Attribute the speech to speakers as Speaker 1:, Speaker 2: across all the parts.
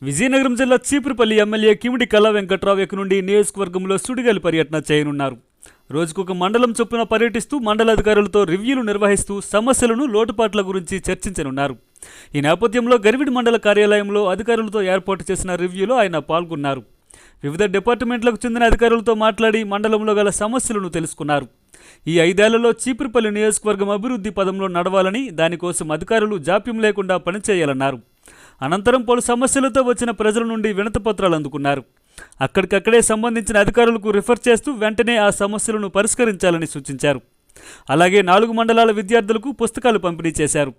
Speaker 1: విజయనగరం జిల్లా చీపురుపల్లి ఎమ్మెల్యే కిమిడి కళా వెంకట్రావు నుండి నియోజకవర్గంలో సుడిగాలి పర్యటన చేయనున్నారు. రోజుకొక మండలం చొప్పున పర్యటిస్తూ మండల అధికారులతో రివ్యూలు నిర్వహిస్తూ సమస్యలను లోటుపాట్ల గురించి చర్చించనున్నారు. ఈ నేపథ్యంలో గరివిడి మండల కార్యాలయంలో అధికారులతో ఏర్పాటు చేసిన రివ్యూలో ఆయన పాల్గొన్నారు. వివిధ డిపార్ట్మెంట్లకు చెందిన అధికారులతో మాట్లాడి మండలంలో గల సమస్యలను తెలుసుకున్నారు. ఈ 5 ఏళ్లలో చీపురుపల్లి నియోజకవర్గం అభివృద్ధి పదంలో నడవాలని, దానికోసం అధికారులు జాప్యం లేకుండా పనిచేయాలన్నారు. అనంతరం పలు సమస్యలతో వచ్చిన ప్రజల నుండి వినతిపత్రాలు అందుకున్నారు. అక్కడికక్కడే సంబంధించిన అధికారులకు రిఫర్ చేస్తూ వెంటనే ఆ సమస్యలను పరిష్కరించాలని సూచించారు. అలాగే 4 మండలాల విద్యార్థులకు పుస్తకాలు పంపిణీ చేశారు.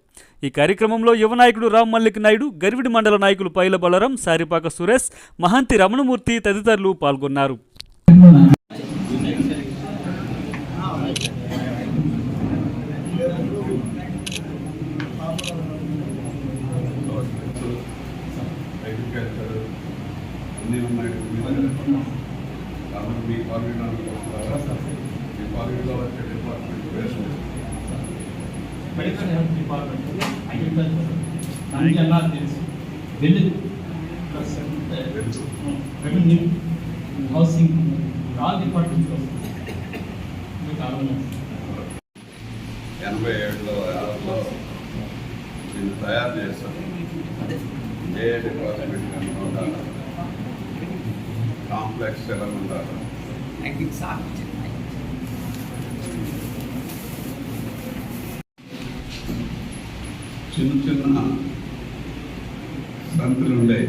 Speaker 1: ఈ కార్యక్రమంలో యువ నాయకుడు రామ్ మల్లిక్ నాయుడు, గరివిడి మండల నాయకులు పైల బలరాం, సారిపాక సురేష్, మహంతి రమణమూర్తి తదితరులు పాల్గొన్నారు.
Speaker 2: Medical health department, agriculture, revenue, housing, all departments
Speaker 3: 87లో దీన్ని తయారు చేస్తాను. ఏ డిపార్ట్మెంట్ ఉండాలి, కాంప్లెక్స్ ఎలా ఉండాలి, చిన్న చిన్న సంతులు ఉండేవి,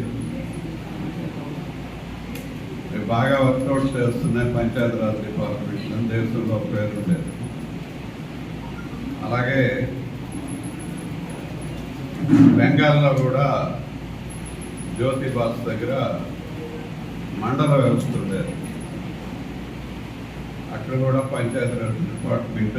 Speaker 3: బాగా వర్కౌట్ చేస్తున్నాయి. పంచాయతీరాజ్ డిపార్ట్మెంట్ దేశంలో పేరు ఉండేది. అలాగే బెంగాల్లో కూడా జ్యోతిబాస్ దగ్గర మండల వ్యవస్థ ఉండేది. అక్కడ కూడా పంచాయతీరాజ్ డిపార్ట్మెంట్